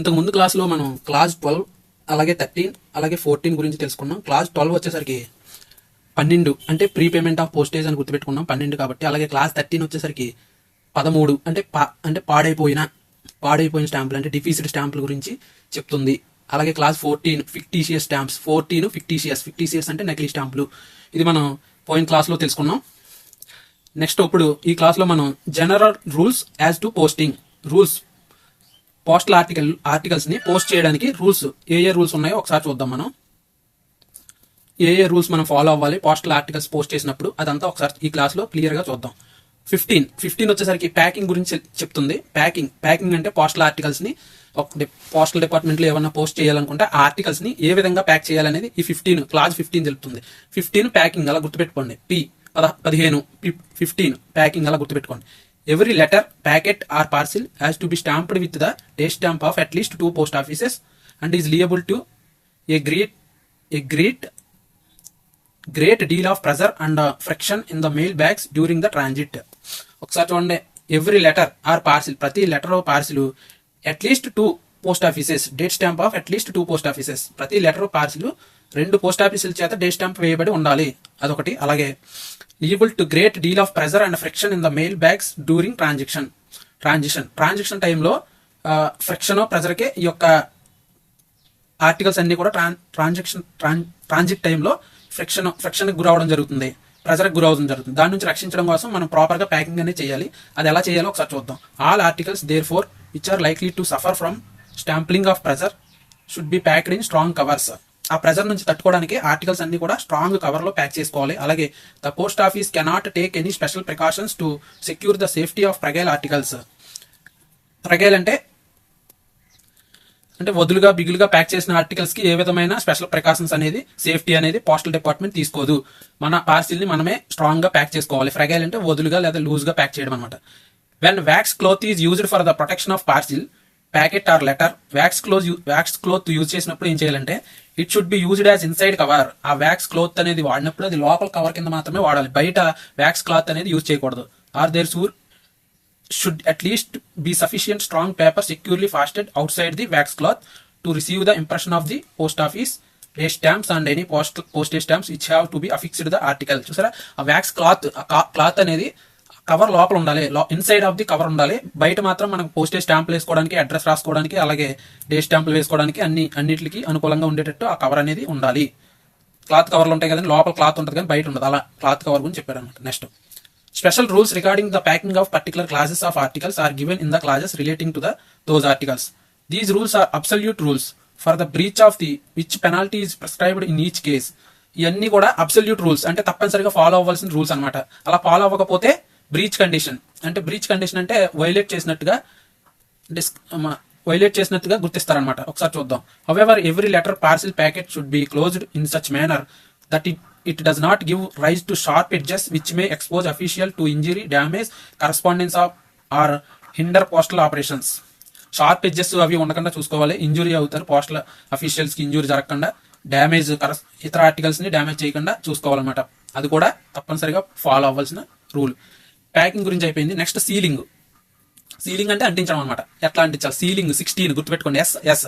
ఇంతకు ముందు క్లాస్లో మనం క్లాస్ 12 అలాగే 13 అలాగే 14 గురించి తెలుసుకున్నాం. క్లాస్ 12 వచ్చేసరికి 12 అంటే ప్రీ పేమెంట్ ఆఫ్ పోస్టేజ్ అని గుర్తుపెట్టుకున్నాం 12 కాబట్టి. అలాగే క్లాస్ 13 వచ్చేసరికి 13 అంటే పాడైపోయిన స్టాంపులు అంటే డిఫీస్డ్ స్టాంపుల గురించి చెప్తుంది. అలాగే క్లాస్ 14 ఫిక్టీషియస్ స్టాంప్స్. 14 ఫిక్టీషియస్ అంటే నకిలీ స్టాంపులు. ఇది మనం పోయిన క్లాస్లో తెలుసుకున్నాం. నెక్స్ట్ ఇప్పుడు ఈ క్లాస్లో మనం general rules as to posting rules, postal articles ని పోస్ట్ చేయడానికి రూల్స్ ఏ రూల్స్ ఉన్నాయో ఒకసారి చూద్దాం. మనం ఏ రూల్స్ మనం ఫాలో అవ్వాలి పోస్టల్ ఆర్టికల్స్ పోస్ట్ చేసినప్పుడు అదంతా ఒకసారి ఈ క్లాస్ లో క్లియర్ గా చూద్దాం. 15 వచ్చేసరికి ప్యాకింగ్ గురించి చెప్తుంది. ప్యాకింగ్ అంటే పోస్టల్ ఆర్టికల్స్ ని పోస్టల్ డిపార్ట్మెంట్ లో ఏమన్నా పోస్ట్ చేయాలనుకుంటే ఆ ఆర్టికల్స్ ని ఏ విధంగా ప్యాక్ చేయాలనేది ఈ క్లాస్ 15 తెలుపుతుంది. 15 ప్యాకింగ్ అలా గుర్తుపెట్టుకోండి. 15 ప్యాకింగ్ అలా గుర్తుపెట్టుకోండి. Every letter, packet or parcel has to be stamped with the date stamp of at least 2 post offices and is liable to a great deal of pressure and friction in the mail bags during the transit. ఒకసారి చూడండి. Every letter or parcel, ప్రతి letter parcel at least 2 post offices, date stamp of at least 2 post offices. ప్రతి letter parcel 2 post ఆఫీసుల చేత date stamp వేయబడి ఉండాలి, అదొకటి. అలాగే liable to great deal of pressure and friction in the mail bags during transaction టైంలో friction pressure కి ఈ యొక్క ఆర్టికల్స్ అన్ని కూడా ట్రాన్సిట్ టైంలో ఫ్రిక్షన్ గురవడం జరుగుతుంది, ప్రెజర్ గురవడం జరుగుతుంది. దాని నుంచి రక్షించడం కోసం మనం ప్రాపర్ గా ప్యాకింగ్ అనేది చేయాలి. అది ఎలా చేయాలో ఒకసారి చూద్దాం. All articles therefore which are likely to suffer from stamping of pressure should be packed in strong covers. ఆ ప్రెజర్ నుంచి తట్టుకోవడానికి ఆర్టికల్స్ అన్ని కూడా స్ట్రాంగ్ కవర్ లో ప్యాక్ చేసుకోవాలి. అలాగే the post office cannot take any special precautions to secure the safety of fragile articles. Fragile అంటే వదులుగా బిగులుగా ప్యాక్ చేసిన ఆర్టికల్స్ కి ఏ విధమైన స్పెషల్ ప్రికాషన్స్ అనేది సేఫ్టీ అనేది పోస్టల్ డిపార్ట్మెంట్ తీసుకోదు. మన పార్సిల్ ని మనమే స్ట్రాంగ్ గా ప్యాక్ చేసుకోవాలి. ఫ్రగైల్ అంటే వదులుగా లేదా లూజ్ గా ప్యాక్ చేయడం అనమాట. When wax cloth is used for the protection of parcel, packet or letter, wax cloth use చేసినప్పుడు ఏం చేయాలంటే it should be used as inside cover. ఆ వ్యాక్స్ క్లోత్ అనేది వాడినప్పుడు అది లోపల కవర్ కింద మాత్రమే వాడాలి, బయట వ్యాక్స్ క్లాత్ అనేది యూజ్ చేయకూడదు. Or there should at least be sufficient strong paper securely fastened outside the wax cloth to receive the impression of the post office date stamps and any postage stamps which have to be affixed the article. చూసారా, ఆ wax cloth అనేది cover లోపల ఉండాలి, inside of the cover ఉండాలి. బయట మాత్రం మనకు postage స్టాంపులు వేసుకోవడానికి, అడ్రస్ రాసుకోవడానికి, అలాగే డేట్ స్టాంపులు వేసుకోవడానికి అన్నిటికి అనుకూలంగా ఉండేటట్టు ఆ కవర్ అనేది ఉండాలి. క్లాత్ కవర్లు ఉంటాయి కదండి, లోపల క్లాత్ ఉంటుంది కానీ బయట ఉండదు. అలా క్లాత్ కవర్ గురించి చెప్పారు అనమాట. Next, special rules regarding the packing of particular classes of articles are given in the classes relating to those articles. These rules are absolute rules for the breach of the which penalty is prescribed in each case. ఇవన్నీ కూడా absolute rules అంటే తప్పనిసరిగా follow అవ్వాల్సిన rules అనమాట. అలా follow అవ్వకపోతే breach condition అంటే violate చేసినట్టుగా గుర్తిస్తారనమాట. ఒకసారి చూద్దాం. However every letter parcel packet should be closed in such manner that it does not give rise to sharp edges which may expose official to injury, damage, correspondence of or hinder postal operations. Sharp edges అవి ఉండకుండా చూసుకోవాలి. Injury అవుతారు postal officials కి, injury జరగకుండా, damage ఇతర articles ని damage చేయకుండా చూసుకోవాలన్నమాట. అది కూడా తప్పనిసరిగా ఫాలో అవ్వాల్సిన రూల్. ప్యాకింగ్ గురించి అయిపోయింది. నెక్స్ట్ సీలింగ్ అంటే అంటించడం అనమాట. ఎట్లా అంటించాలి? సీలింగ్ 16 గుర్తుపెట్టుకోండి.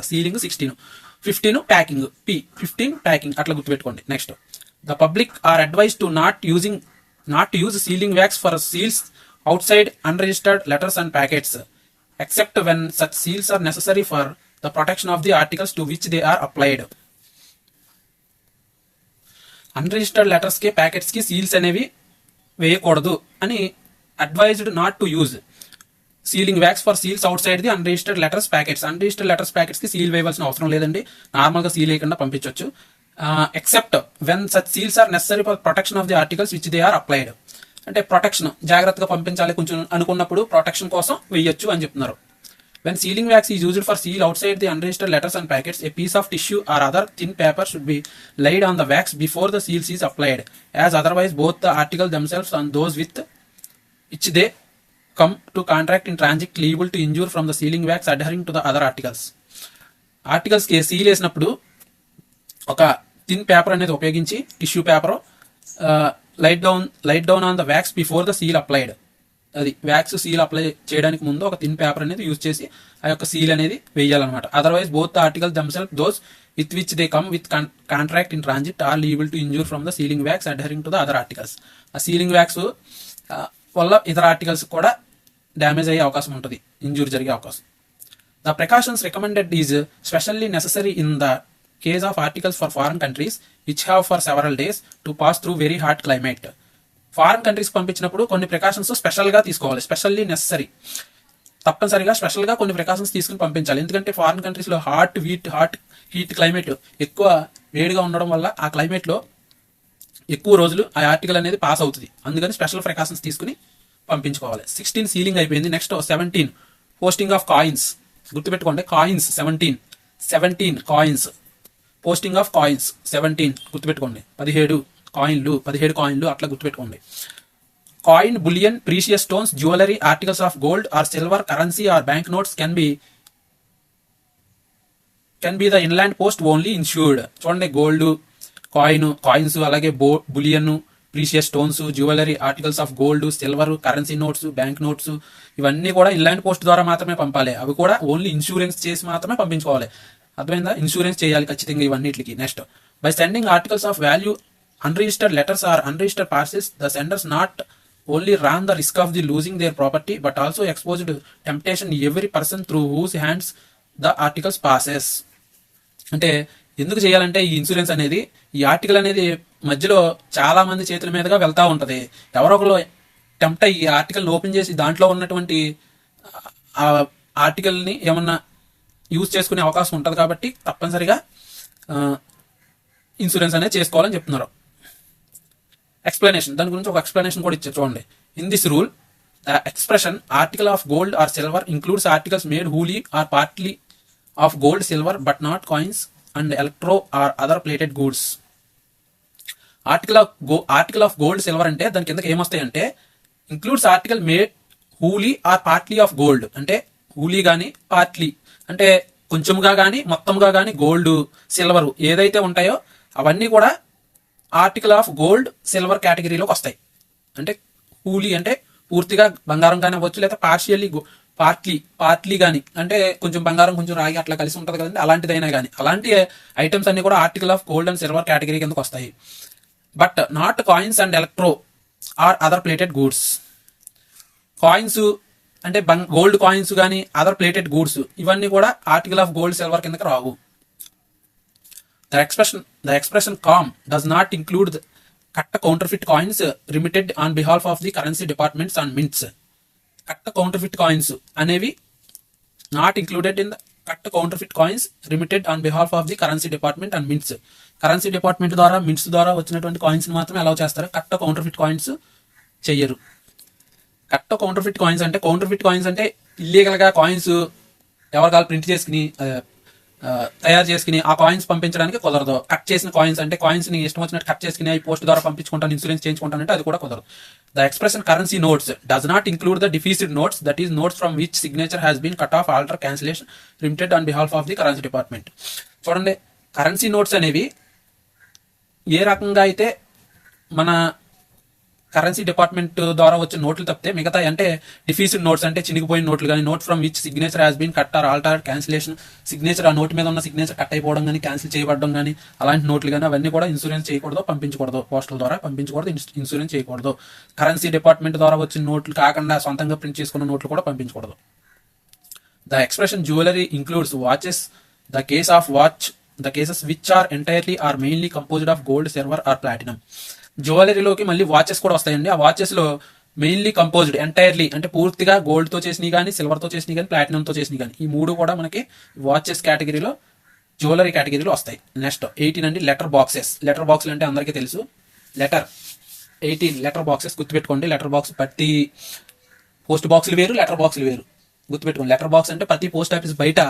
సీలింగ్ 16. 15 ప్యాకింగ్, 15 ప్యాకింగ్ అట్లా గుర్తుపెట్టుకోండి. Next, the public are advise to not use sealing wax for seals outside unregistered letters and packets except when such seals are necessary for the protection of the articles to which they are applied. Unregistered letters కి, packets కి seals అనేవి వేయకూడదు అని advised not to use sealing wax for seals outside the unregistered letters packets. Unregistered letters packets కి seal వేయవలసిన అవసరం లేదండి, normal గా సీల్ వేయకుండా పంపించవచ్చు. Except when such seals are necessary for protection of the articles which they are applied. అంటే protection, జాగ్రత్తగా పంపించాలి కొంచెం అనుకున్నప్పుడు ప్రొటెక్షన్ కోసం వేయొచ్చు అని చెప్తున్నారు. When sealing wax is used for seal outside the unregistered letters and packets, a piece of tissue or other thin paper should be laid on the wax before the seals is applied, as otherwise both the articles themselves and those with which they come to contact in transit liable to injure from the sealing wax adhering to the other articles. Articles కి seal వేసినప్పుడు ఒక thin paper అనేది ఉపయోగించి, tissue paper, light down on the wax before the seal applied. అది wax seal apply చేయడానికి ముందు ఒక thin paper అనేది యూజ్ చేసి ఆ యొక్క సీల్ అనేది వేయాలన్నమాట. Otherwise both the articles themselves those with which they come with contract in transit are liable to injure from the sealing wax adhering to the other articles. ఆ sealing wax వల్ల ఇతర articles కూడా damage అయ్యే అవకాశం ఉంటుంది, injure జరిగే అవకాశం. The precautions recommended is specially necessary in the case of articles for foreign countries which have for several days to pass through very hot climate. Foreign countries పంపించినప్పుడు కొన్ని ప్రికాషన్స్ స్పెషల్గా తీసుకోవాలి. స్పెషల్లీ నెససరీ, తప్పనిసరిగా స్పెషల్గా కొన్ని precautions తీసుకుని పంపించాలి. ఎందుకంటే ఫారెన్ కంట్రీస్లో హాట్ హీట్ క్లైమేట్ ఎక్కువ వేడిగా ఉండడం వల్ల ఆ క్లైమేట్లో ఎక్కువ రోజులు ఆ ఆర్టికల్ అనేది పాస్ అవుతుంది. అందుకని స్పెషల్ ప్రికాషన్స్ తీసుకుని పంపించుకోవాలి. 16 సీలింగ్ అయిపోయింది. Next 17 posting of coins. గుర్తుపెట్టుకోండి, coins 17 coins, posting of coins 17 గుర్తుపెట్టుకోండి. 17 కాయిన్లు అట్లా గుర్తుపెట్టుకోండి. Coin, bullion, precious stones, jewellery, articles of gold or silver, currency or bank notes can be the inland post only insured. చూడండి, gold, coins, అలాగే bullion, precious stones, jewellery, articles of gold, silver, currency notes, bank notes ఇవన్నీ కూడా inland post ద్వారా మాత్రమే పంపాలి. అవి కూడా only insurance చేసి మాత్రమే పంపించుకోవాలి. అర్థమైందా? ఇన్సూరెన్స్ చేయాలి ఖచ్చితంగా ఇవన్నిటికి. Next, by sending articles of value unregistered letters or unregistered parcels, the senders not only run the risk of the losing their property but also exposed to temptation every person through whose hands the articles passes. అంటే ఎందుకు చేయాలంటే ఈ insurance అనేది, ఈ article అనేది మధ్యలో చాలా మంది చేతుల మీదుగా వెళ్తూ ఉంటుంది. ఎవరో ఒకరు టెంప్ట్ అయ్యి ఆర్టికల్ని ఓపెన్ చేసి దాంట్లో ఉన్నటువంటి ఆ ఆర్టికల్ని ఏమన్నా యూజ్ చేసుకునే అవకాశం ఉంటుంది. కాబట్టి తప్పనిసరిగా ఇన్సూరెన్స్ అనేది చేసుకోవాలని చెప్తున్నారు. ఎక్స్ప్లెనేషన్, దాని గురించి ఒక ఎక్స్ప్లెనేషన్ కూడా ఇచ్చారు చూడండి. In this rule the expression article of gold or silver includes articles made wholly or partly of gold, silver but not coins and electro or other plated goods. Article of gold, silver అంటే దాని కిందకి ఏమొస్తాయి అంటే includes article made wholly or partly of gold, అంటే wholly కానీ partly అంటే కొంచెంగా కానీ మొత్తంగా కానీ గోల్డ్, సిల్వర్ ఏదైతే ఉంటాయో అవన్నీ కూడా ఆర్టికల్ ఆఫ్ గోల్డ్, సిల్వర్ కేటగిరీలోకి వస్తాయి. అంటే హూలీ అంటే పూర్తిగా బంగారం కానీ అవ్వచ్చు, లేదా పార్ట్లీ కానీ అంటే కొంచెం బంగారం కొంచెం రాగి అట్లా కలిసి ఉంటుంది కదండి, అలాంటిదైనా కానీ అలాంటి ఐటమ్స్ అన్ని కూడా article of gold and silver category కిందకు వస్తాయి. But not coins and electro or other plated goods. Coins అంటే గోల్డ్ కాయిన్స్ కానీ అదర్ ప్లేటెడ్ గూడ్స్ ఇవన్నీ కూడా ఆర్టికల్ ఆఫ్ గోల్డ్, సిల్వర్ కిందకి రావు. The expression calm does not include the cut counterfeit coins remitted on behalf of the currency departments and mints. Cut counterfeit coins అనేవి not included in the cut counterfeit coins remitted on behalf of the currency department and mints. Currency department ద్వారా, mints ద్వారా వచ్చినటువంటి coins మాత్రమే allow చేస్తారు. Cut counterfeit coins చెయ్యరు. Cut counterfeit coins అంటే, counterfeit coins అంటే illegal గా కాయిన్స్ ఎవరికాలు ప్రింట్ చేసుకుని తయారు చేసుకుని ఆ కాయిన్స్ పంపించడానికి కుదరదు. కట్ చేసిన కాయిన్స్ అంటే కాయిన్స్ ని ఇష్టం వచ్చినట్టు కట్ చేసుకుని అవి పోస్ట్ ద్వారా పంపించుకుంటాను, ఇన్సూరెన్స్ చేయించుకుంటానంటే అది కూడా కుదరదు. The expression currency notes does not include the defaced notes, that is notes from which signature has been cut off, alter, cancellation, remitted on behalf of the currency department. చూడండి, currency notes అనేవి ఏ రకంగా అయితే మన currency department ద్వారా వచ్చిన నోట్లు తప్పితే మిగతా అంటే డిఫీస్డ్ నోట్స్ అంటే చినిగిపోయిన నోట్లు కానీ, note from which signature has been cut or alter, cancellation, signature ఆ నోట్ మీద ఉన్న సిగ్నేచర్ కట్ అయిపోవడం కానీ, క్యాన్సిల్ చేయబడడం కానీ అలాంటి నోట్లు కానీ అవన్నీ కూడా ఇన్సూరెన్స్ చేయకూడదు, పంపించకూడదు. పోస్టల్ ద్వారా పంపించకూడదు, ఇన్సూరెన్స్ చేయకూడదు. కరెన్సీ డిపార్ట్మెంట్ ద్వారా వచ్చిన నోట్లు కాకుండా సొంతంగా ప్రింట్ చేసుకున్న నోట్లు కూడా పంపించకూడదు. The expression jewellery includes watches, the cases which are entirely or mainly composed of gold, silver or platinum. జ్యువెలరీలోకి మళ్ళీ వాచెస్ కూడా వస్తాయండి. ఆ వాచెస్ లో మెయిన్లీ కంపోజ్డ్, ఎంటైర్లీ అంటే పూర్తిగా గోల్డ్ తో చేసినవి కానీ, సిల్వర్ తో చేసినవి కానీ, ప్లాటినం తో చేసినవి కానీ, ఈ మూడు కూడా మనకి వాచెస్ కేటగిరీలో, జ్యువెలరీ కేటగిరీలో వస్తాయి. నెక్స్ట్ 18 అండి, లెటర్ బాక్సెస్. లెటర్ బాక్సులు అంటే అందరికీ తెలుసు. 18 లెటర్ బాక్సెస్ గుర్తుపెట్టుకోండి. లెటర్ బాక్స్ ప్రతి పోస్ట్ బాక్సులు వేరు, లెటర్ బాక్సులు వేరు గుర్తుపెట్టుకోండి. లెటర్ బాక్స్ అంటే ప్రతి పోస్ట్ ఆఫీస్ బయట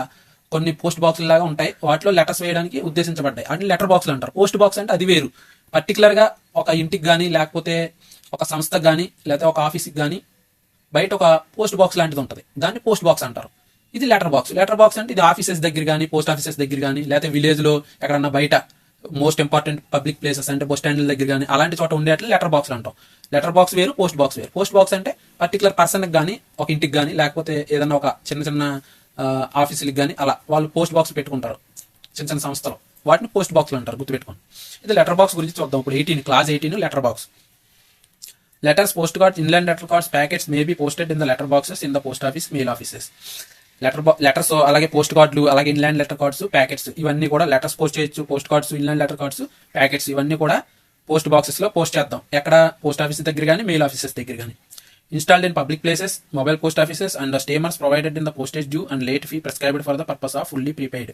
కొన్ని పోస్ట్ బాక్సులు లాగా ఉంటాయి, వాటిలో లెటర్స్ వేయడానికి ఉద్దేశించబడ్డాయి, అంటే లెటర్ బాక్సులు అంటారు. పోస్ట్ బాక్స్ అంటే అది వేరు, పర్టికులర్ గా ఒక ఇంటికి కానీ, లేకపోతే ఒక సంస్థకు కానీ, లేకపోతే ఒక ఆఫీస్కి కానీ బయట ఒక పోస్ట్ బాక్స్ లాంటిది ఉంటుంది, దాన్ని పోస్ట్ బాక్స్ అంటారు. ఇది లెటర్ బాక్స్. లెటర్ బాక్స్ అంటే ఇది ఆఫీసెస్ దగ్గర కానీ, పోస్ట్ ఆఫీసెస్ దగ్గర కానీ, లేకపోతే విలేజ్ లో ఎక్కడన్నా బయట మోస్ట్ ఇంపార్టెంట్ పబ్లిక్ ప్లేసెస్ అంటే బస్ స్టాండ్ల దగ్గర కానీ అలాంటి చోట ఉండేట్లు లెటర్ బాక్స్లు అంటాం. లెటర్ బాక్స్ వేరు, పోస్ట్ బాక్స్ వేరు. పోస్ట్ బాక్స్ అంటే పర్టికులర్ పర్సన్కి కానీ, ఒక ఇంటికి కానీ, లేకపోతే ఏదైనా ఒక చిన్న చిన్న ఆఫీసులకి కానీ అలా వాళ్ళు పోస్ట్ బాక్స్ పెట్టుకుంటారు, చిన్న చిన్న సంస్థలు. వాటిని పోస్ట్ బాక్స్లు అంటారు, గుర్తుపెట్టుకోండి. ఇది లెటర్ బాక్స్ గురించి చూద్దాం. ఇప్పుడు 18 class 18 letter box. Letters, post cards, inland letter cards, packets may be posted in the letter boxes in the post office, mail offices. Letters అలాగే పోస్ట్ కార్డులు, అలాగే ఇన్లాండ్ లెటర్ కార్డ్స్, ప్యాకెట్స్ ఇవన్నీ కూడా letters post చేయొచ్చు. Post cards, inland letter cards, packets ఇవన్నీ కూడా post boxes లో post చేద్దాం. ఎక్కడ? పోస్ట్ ఆఫీస్ దగ్గర కానీ, మెయిల్ ఆఫీసెస్ దగ్గర కానీ. Installed in public places, mobile post offices and the steamers provided in the postage due and late fee prescribed for the purpose of fully prepaid.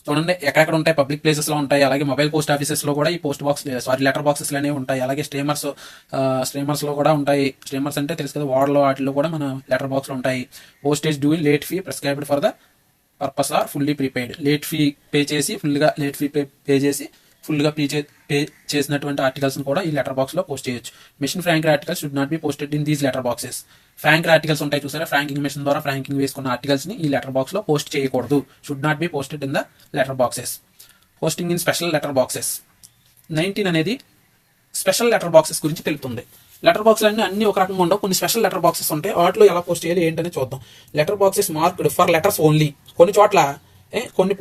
చూడండి, ఎక్కడెక్కడ ఉంటాయి? పబ్లిక్ ప్లేసెస్ లో ఉంటాయి, అలాగే మొబైల్ పోస్ట్ ఆఫీసెస్ లో కూడా ఈ లెటర్ బాక్సెస్ అనేవి ఉంటాయి. అలాగే స్టేమర్స్ లో కూడా ఉంటాయి. స్టేమర్స్ అంటే తెలుసు కదా, వార్డులో వాటిలో కూడా మన లెటర్ బాక్స్ లో ఉంటాయి. Postage due late fee prescribed for the purpose or fully prepaid. Late fee pay చేసి ఫుల్గా పే చేసినటువంటి ఆర్టికల్స్ కూడా ఈ లెటర్ బాక్స్ లో పోస్ట్ చేయొచ్చు. Machine frank articles should not be posted in these letter boxes. Frank articles ఉంటాయి చూసారా, ఫ్రాంకింగ్ machine ద్వారా ఫ్రాంకింగ్ వేసుకున్న ఆర్టికల్స్ ని ఈ లెటర్ బాక్స్ లో పోస్ట్ చేయకూడదు. Should not be posted in the letter boxes. Posting in special letter boxes. 19 అనేది special letter boxes గురించి తెలుపుతుంది. లెటర్ బాక్స్ అన్ని ఒక రకంగా ఉండవు, కొన్ని స్పెషల్ లెటర్ బాక్సెస్ ఉంటాయి. వాటిలో ఎలా పోస్ట్ చేయాలి ఏంటనే చూద్దాం. Letter boxes marked for letters only. కొన్ని చోట్ల కొన్ని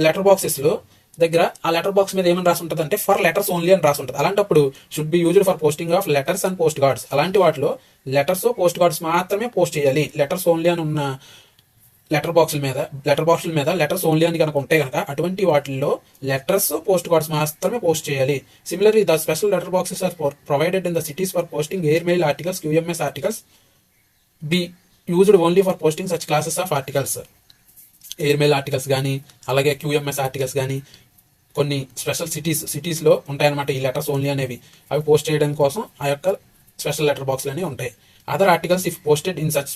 లెటర్ బాక్సెస్ లో దగ్గర ఆ లెటర్ బాక్స్ మీద ఏమని రాసి ఉంటుంది అంటే ఫర్ లెటర్స్ ఓన్లీ అని రాసి ఉంటుంది. అలాంటప్పుడు should be used for posting of letters and post cards. అలాంటి వాటిలో లెటర్స్, పోస్ట్ కార్డ్స్ మాత్రమే పోస్ట్ చేయాలి. లెటర్స్ ఓన్లీ అని ఉన్న లెటర్ బాక్సుల మీద లెటర్స్ ఓన్లీ అని కనుక ఉంటే కనుక అటువంటి వాటిల్లో లెటర్స్, పోస్ట్ కార్డ్స్ మాత్రమే పోస్ట్ చేయాలి. Similarly the special letter boxes are provided in the cities for posting air mail articles, QMS articles be used only for posting such classes of articles. Air mail articles కానీ, అలాగే QMS articles కానీ కొన్ని special సిటీస్లో ఉంటాయన్నమాట ఈ letters only అనేవి. అవి post చేయడం కోసం ఆ యొక్క స్పెషల్ లెటర్ బాక్స్లు అనేవి ఉంటాయి. Other articles if posted in such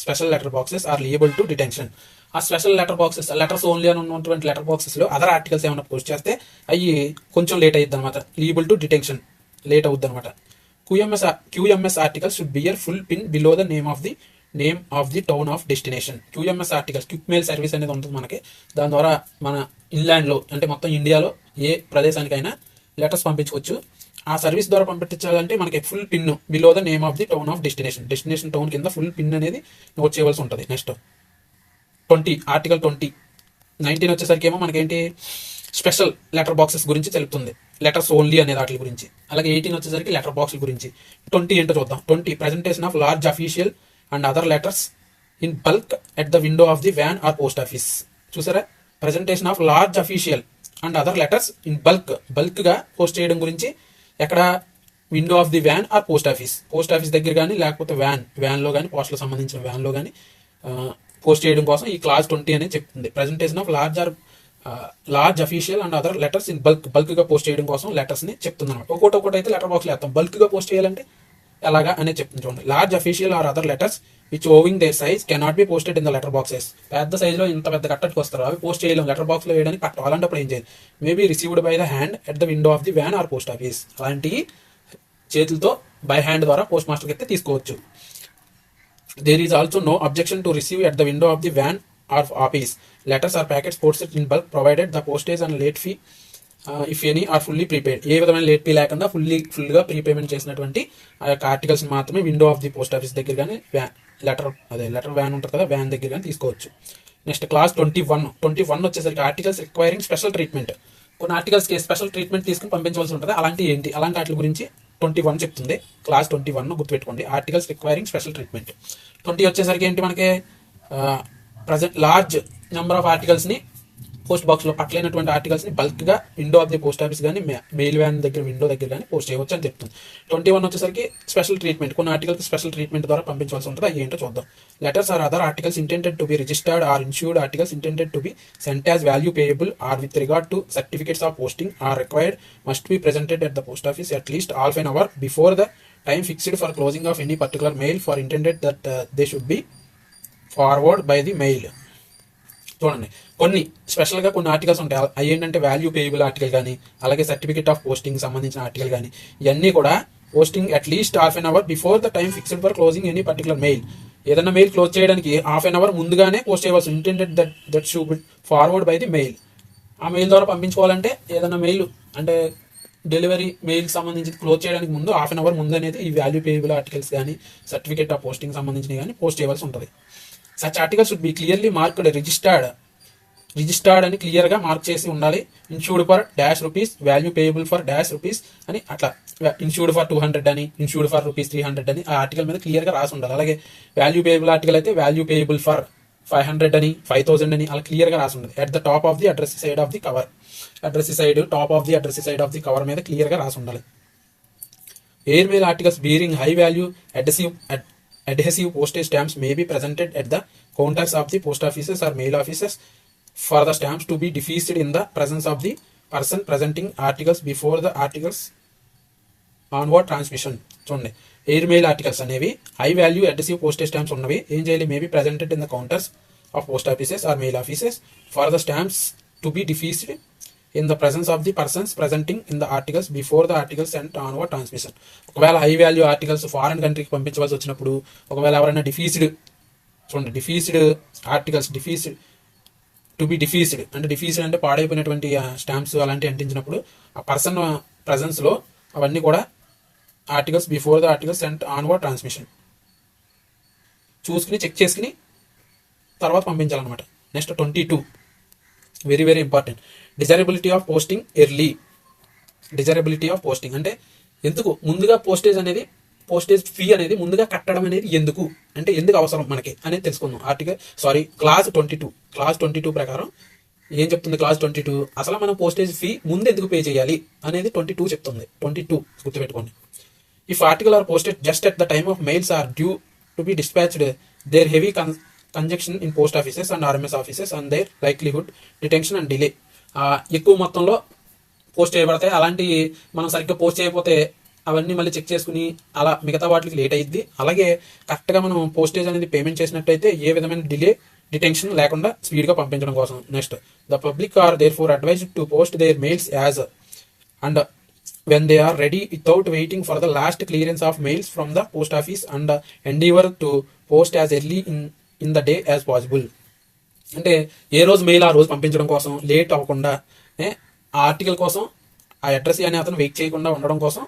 special letter boxes are liable to detention. ఆ special letter boxes, letters only అని ఉన్నటువంటి లెటర్ బాక్సెస్ లో అదర్ ఆర్టికల్స్ ఏమైనా పోస్ట్ చేస్తే అవి కొంచెం లేట్ అయ్యిద్ది అనమాట. లియబుల్ టు డిటెన్షన్, లేట్ అవుద్ది అనమాట. QMS articles should bear full pin below the name of the town of destination. QMS articles, quick mail service అనేది ఉంటుంది మనకి. దాని ద్వారా మన ఇన్లాండ్లో అంటే మొత్తం ఇండియాలో ఏ ప్రదేశానికైనా లెటర్స్ పంపించవచ్చు. ఆ సర్వీస్ ద్వారా పంపించాలంటే మనకి full pin below the name of the town of destination town కింద ఫుల్ పిన్ అనేది నోట్ చేయవలసి ఉంటుంది. Next 20 article 20. 19 వచ్చేసరికి ఏమో మనకేంటి స్పెషల్ లెటర్ బాక్సెస్ గురించి తెలుపుతుంది, లెటర్స్ ఓన్లీ అనే వాటి గురించి. అలాగే 18 వచ్చేసరికి లెటర్ బాక్స్ గురించి. 20 ఏంటో చూద్దాం. 20 presentation of large official and other letters in bulk at the window of the van or post office. చూసారా, presentation of large official and other letters in bulk గా పోస్ట్ చేయడం గురించి ఎక్కడ? Window of the van or post office దగ్గర కానీ, లేకపోతే van లో కానీ, పోస్టులకు సంబంధించిన వ్యాన్ లో కానీ పోస్ట్ చేయడం కోసం ఈ క్లాస్ 20 అనేది చెప్తుంది. Presentation of large official and other letters in bulk గా పోస్ట్ చేయడం కోసం లెటర్స్ ని చెప్తుంది అనమాట. ఒక్కొక్కటి అయితే లెటర్ బాక్స్ లో వేస్తాం. బల్క్ గా పోస్ట్ చేయాలంటే ఎలాగా అనేది చెప్తుంది చూడండి. Large official or other letters which owing their size cannot be posted in the letter boxes. పెద్ద సైజ్ లో ఇంత పెద్ద కట్టడికి వస్తారు, అవి పోస్ట్ చేయలేం, లెటర్ బాక్స్ లో వేయడానికి కట్టం. అలాంటప్పుడు ఏం చేయాలి? May be received by the hand at the window of the van or post office. అలాంటివి చేతులతో బై హ్యాండ్ ద్వారా పోస్ట్ మాస్టర్కి అయితే తీసుకోవచ్చు. There is also no objection to receive at the window of the van or office letters or packets posted in bulk provided the postage and late fee if any are fully prepaid. ఏ విధమైన late fee లేకుండా ఫుల్గా prepayment చేసినటువంటి ఆ యొక్క articles మాత్రమే window of the post office దగ్గర కానీ, లెటర్ వ్యాన్ ఉంటుంది కదా, వ్యాన్ దగ్గర కానీ తీసుకోవచ్చు. నెక్స్ట్ క్లాస్ 21 వచ్చేసరికి ఆర్టికల్స్ రిక్వైరింగ్ స్పెషల్ ట్రీట్మెంట్. కొన్ని ఆర్టికల్స్కి స్పెషల్ ట్రీట్మెంట్ తీసుకుని పంపించవలసి ఉంటుంది. అలాంటి వాటి గురించి 21 చెప్తుంది. క్లాస్ 21 గుర్తుపెట్టుకోండి, ఆర్టికల్స్ రిక్వైరింగ్ స్పెషల్ ట్రీట్మెంట్. 20 వచ్చేసరికి ఏంటి మనకి? Present large number of articles ని పోస్ట్ బాక్స్ లో పట్టలేనటువంటి ఆర్టికల్స్ ని బల్క్ గా window of the post office కానీ, మెయిల్ వ్యాన్ దగ్గర విండో దగ్గర కానీ పోస్ట్ చేయవచ్చు అని చెప్తుంది. 21 వచ్చేసరికి స్పెషల్ ట్రీట్మెంట్. కొన్ని ఆర్టికల్స్ స్పెషల్ ట్రీట్మెంట్ ద్వారా పంపించవలసి ఉంటుంది. అవి ఏంటో చూద్దాం. Letters or other articles intended to be registered or insured articles intended to be sent as value payable or with regard to certificates of posting are required must be presented at the post office at least half an hour before the time fixed for closing of any particular mail for intended that they should be forwarded by the mail. చూడండి, కొన్ని special గా కొన్ని articles ఉంటాయి. అవి ఏంటంటే value payable article కానీ, అలాగే certificate of posting సంబంధించిన ఆర్టికల్ కానీ, ఇవన్నీ కూడా posting at least half an hour before the time fixed for closing any particular mail. ఏదైనా మెయిల్ క్లోజ్ చేయడానికి హాఫ్ అన్ అవర్ ముందుగానే పోస్ట్ చేయవలసి. Intended that should be forwarded by the mail. ఆ mail ద్వారా పంపించుకోవాలంటే ఏదైనా మెయిల్ అంటే డెలివరీ మెయిల్కి సంబంధించి క్లోజ్ చేయడానికి ముందు హాఫ్ అన్ అవర్ ముందు అనేది ఈ వాల్యూ పేయబుల్ ఆర్టికల్స్ కానీ సర్టిఫికేట్ ఆఫ్ పోస్టింగ్ సంబంధించినవి కానీ పోస్ట్ చేయవలసి ఉంటుంది. Such articles should be clearly marked registered అని క్లియర్గా మార్క్ చేసి ఉండాలి. Insured for dash rupees, value payable for dash rupees అని అట్లా ఇన్షూర్డ్ ఫర్ 200 అని, ఇన్షూర్డ్ ఫర్ ₹300 అని ఆ ఆర్టికల్ మీద క్లియర్గా రాసి ఉండాలి. అలాగే వాల్యూ పేయబుల్ ఆర్టికల్ అయితే వాల్యూ పేయబుల్ ఫర్ 500 అని, 5000 అని అలా క్లియర్గా రాసి ఉండదు. At the top of the address side of the cover, top of the address side of the cover మీద క్లియర్గా రాసి ఉండాలి. Air mail articles bearing high value adhesive postage stamps may be presented at the counters of the post offices or mail offices for the stamps to be defaced in the presence of the person presenting articles before the articles onward transmission. చూడండి, air mail articles అనేవి high value adhesive postage stamps ఉన్నవి ఏం చేయాలి, may be presented in the counters of post offices or mail offices for the stamps to be defaced in the presence of the persons presenting in the articles before the articles and onward transmission. ఒకవేళ high value articles foreign కంట్రీకి పంపించవలసి వచ్చినప్పుడు, ఒకవేళ ఎవరైనా defaced articles to be defaced అంటే పాడైపోయినటువంటి stamps అలాంటివి అంటించినప్పుడు ఆ పర్సన్ ప్రెజెన్స్ లో అవన్నీ కూడా articles before the articles and onward transmission చూసుకుని చెక్ చేసుకుని తర్వాత పంపించాలన్నమాట. Next 22 very very important, desirability of posting early. Desirability of posting అంటే ఎందుకు ముందుగా పోస్టేజ్ ఫీ అనేది ముందుగా కట్టడం అనేది ఎందుకు అవసరం మనకి అనేది తెలుసుకుందాం. క్లాస్ 22 ప్రకారం ఏం చెప్తుంది క్లాస్ 22, అసలు మనం పోస్టేజ్ ఫీ ముందు ఎందుకు పే చేయాలి అనేది 22 చెప్తుంది. 22 గుర్తుపెట్టుకోండి. If article are posted just at the time of mails are due to be dispatched there heavy congestion in post offices and RMS offices and there likelihood detention and delay. ఎక్కువ మొత్తంలో post చేయబడతాయి. అలాంటి మనం సరిగ్గా post చేయకపోతే అవన్నీ మళ్ళీ check చేసుకుని అలా మిగతా వాటికి లేట్ అయ్యిద్ది. అలాగే కరెక్ట్గా మనం పోస్టేజ్ అనేది పేమెంట్ చేసినట్టయితే ఏ విధమైన డిటెన్షన్ లేకుండా స్పీడ్గా పంపించడం కోసం. Next, the public are therefore advised to post their mails as and when they are ready without waiting for the last clearance of mails from the post office and endeavor to post as early in the day as possible. అంటే ఏ రోజు mail ఆ రోజు పంపించడం కోసం, late అవ్వకుండా ఆ article కోసం ఆ అడ్రస్ అనే అతను వెయిట్ చేయకుండా ఉండడం కోసం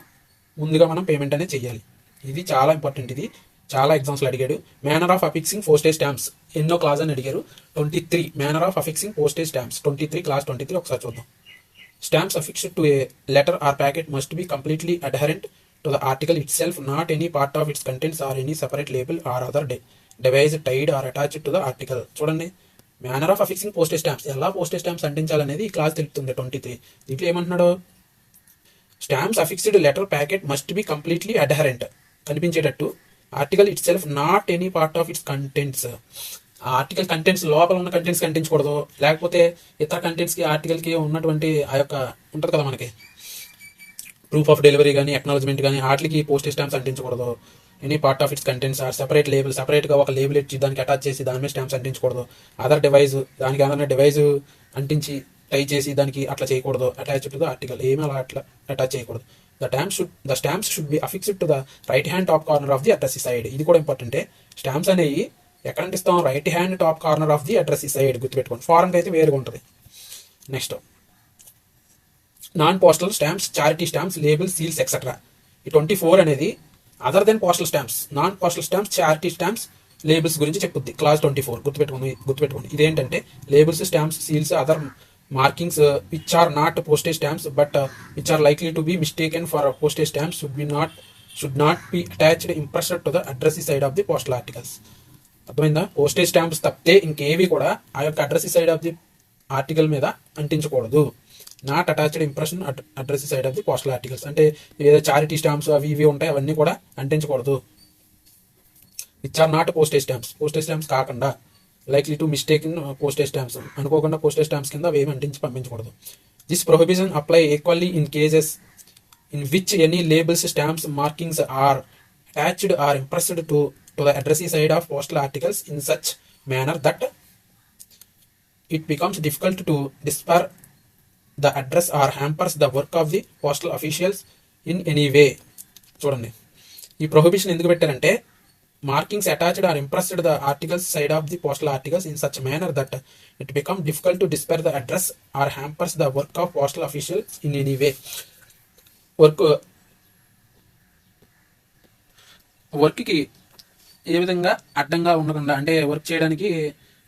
ముందుగా మనం పేమెంట్ అనేది చేయాలి. ఇది చాలా ఇంపార్టెంట్, ఇది చాలా ఎగ్జామ్స్లో అడిగాడు. Manner of affixing postage stamps ఎన్నో క్లాస్ అని అడిగారు. 23 manner of affixing postage stamps 23 clause 23 ఒకసారి చూద్దాం. Stamps affixed to a letter or packet must be completely adherent to the article itself, not any part of its contents or any separate label or other device tied or attached to the article. చూడండి, manner of affixing postage stamps, ఎలా postage stamps అంటించాలనేది ఈ clause తెలుపుతుంది 23. దీంట్లో ఏమంటున్నాడు, stamps affixed letter packet must be completely adherent కనిపించేటట్టు, article itself not any part of its contents. ఆ article contents లోపల ఉన్న కంటెంట్స్ అంటించకూడదు, లేకపోతే ఇతర కంటెంట్స్కి ఆర్టికల్కి ఉన్నటువంటి ఆ యొక్క ఉంటుంది కదా మనకి ప్రూఫ్ ఆఫ్ డెలివరీ కానీ అక్నాలజ్మెంట్ కానీ వాటికి పోస్టేజ్ స్టాంప్స్ అంటించకూడదు. Any part of its contents or separate label, సెపరేట్గా ఒక లేబుల్ ఇచ్చి దానికి అటాచ్ చేసి దాని మీద స్టాంప్స్ అంటించకూడదు. అదర్ డివైజ్, దానికి ఏదైనా డివైజ్ అంటించి టై చేసి దానికి అట్లా చేయకూడదు. అటాచ్ టు ద ఆర్టికల్ ఏమీ అలా అట్లా అటాచ్ చేయకూడదు. The stamps should be affixed to the right hand top corner of the address side. ఇది కూడా ఇంపార్టెంటే. స్టాంప్స్ అనేవి ఎక్కడ అంటిస్తాం, right hand top corner of the address side గుర్తుపెట్టుకోండి. ఫారెన్కి అయితే వేరుగా ఉంటుంది. Next, non postal stamps, charity stamps, labels, seals etcetera. ఈ 24 అనేది other than postal stamps, non postal stamps, charity stamps, labels గురించి చెప్పుద్ది క్లాస్ 24. గుర్తుపెట్టుకోండి. ఇదేంటంటే labels, stamps, seals, other markings which are not postage stamps but which are likely to be mistaken for postage stamps should not be attached impressed to the addressee side of the postal articles. అర్థమైందా? Postage stamps తప్పితే ఇంకేవి కూడా ఆ యొక్క addressee side of the article మీద అంటించకూడదు. Not attached impression addressee side of the postal articles అంటే ఏదో చారిటీ స్టాంప్స్ అవి ఇవి ఉంటాయి, అవన్నీ కూడా అంటించకూడదు. Which are not postage stamps కాకుండా likely to mistake in postage stamps అనుకోకుండా పోస్టేజ్ స్టాంప్స్ కింద అవి ఏమి అంటించి పంపించకూడదు. This prohibition apply equally in cases in which any labels, stamps, markings are attached or impressed to the addressee side of postal articles in such manner that it becomes difficult to decipher the address or hampers the work of the postal officials in any way. చూడండి, ఈ prohibition ఎందుకు పెట్టారంటే markings attached or impressed the articles side of the postal articles in such manner that it becomes difficult to decipher the address or hampers the work of postal officials in any way. వర్క్కి ఏ విధంగా అడ్డంగా ఉండకుండా, అంటే work చేయడానికి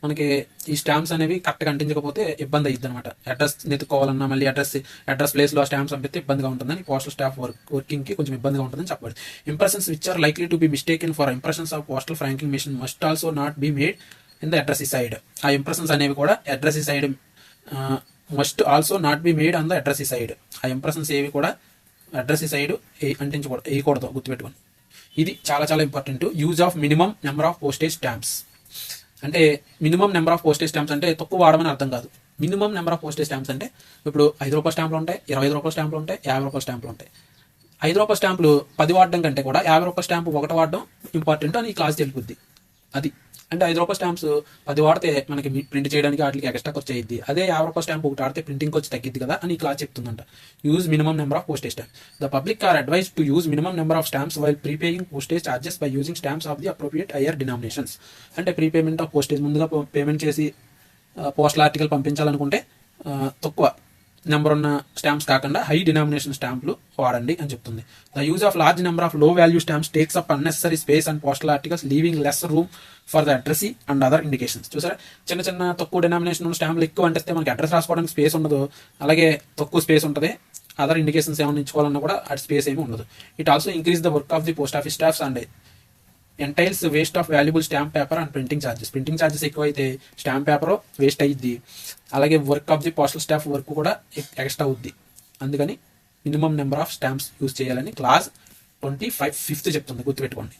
మనకి ఈ stamps అనేవి కరెక్ట్గా అంటించకపోతే ఇబ్బంది అయ్యిద్ది అనమాట. అడ్రస్ నెత్తుకోవాలన్నా మళ్ళీ అడ్రస్ ప్లేస్లో ఆ స్టాంప్స్ పంపిస్తే ఇబ్బందిగా ఉంటుందని పోస్టల్ స్టాఫ్ వర్కింగ్కి కొంచెం ఇబ్బందిగా ఉంటుందని చెప్పబడింది. Impressions which are likely to be mistaken for impressions of postal franking machine must also not be made in the address side. ఆ ఇంప్రెషన్స్ అనేవి కూడా address side must also not be made on the address side. ఆ impressions ఏవి కూడా address side అంటించకూడదు, వేయకూడదు, గుర్తుపెట్టుకోండి. ఇది చాలా చాలా important. Use of minimum number of postage stamps. అంటే minimum number of postage stamps అంటే తక్కువ వాడమని అర్థం కాదు. Minimum number of postage stamps అంటే ఇప్పుడు 5 రూపాయల స్టాంపులు ఉంటాయి, 25 రూపాయల స్టాంపులు ఉంటాయి, 50 రూపాయల స్టాంపులు ఉంటాయి. 5 రూపాయల స్టాంపులు 10 వాడడం కంటే కూడా 50 రూపాయల స్టాంపు 1 వాడడం ఇంపార్టెంట్ అని ఈ క్లాస్ తెలుపుద్ది. అది అంటే 5 రూపాయల స్టాంప్స్ 10 వాడితే మనకి ప్రింట్ చేయడానికి వాటికి ఎక్స్ట్రా ఖర్చు అయ్యిద్ది. అదే 50 రూపాయల స్టాంప్ ఒకటి ఆడితే ప్రింటింగ్ ఖర్చు తగ్గిద్ది కదా అని ఈ క్లాస్ చెప్తుందంట. Use minimum number of postage stamp. The public are advise to use minimum number of stamps while prepaying postage charges by using stamps of the appropriate higher denominations. అంటే prepayment of postage ముందుగా payment చేసి postal article పంపించాలనుకుంటే తక్కువ number ఉన్న stamps కాకుండా high denomination స్టాంపులు వాడండి అని చెప్తుంది. The use of large number of low value stamps takes up unnecessary space and postal articles leaving less room for the addressee and other indications. చూసారా, చిన్న చిన్న తక్కువ డినామినేషన్ ఉన్న స్టాంపులు ఎక్కువ అంటిస్తే మనకి అడ్రస్ రాసుకోవడానికి స్పేస్ ఉండదు, అలాగే తక్కువ స్పేస్ ఉంటుంది. అదర్ ఇండికేషన్స్ ఏమైనా ఇచ్చుకోవాలన్నా కూడా అటు స్పేస్ ఏమి ఉండదు. It also increase the work of the post office staffs and entails waste of valuable stamp paper and printing charges ఎక్కువ అయితే స్టాంప్ పేపర్ వేస్ట్ అయ్యిద్ది, అలాగే work of the postal staff work కూడా ఎక్స్ట్రా అవుద్ది. అందుకని minimum number of stamps use చేయాలని class 25 5th చెప్తుంది, గుర్తుపెట్టుకోండి.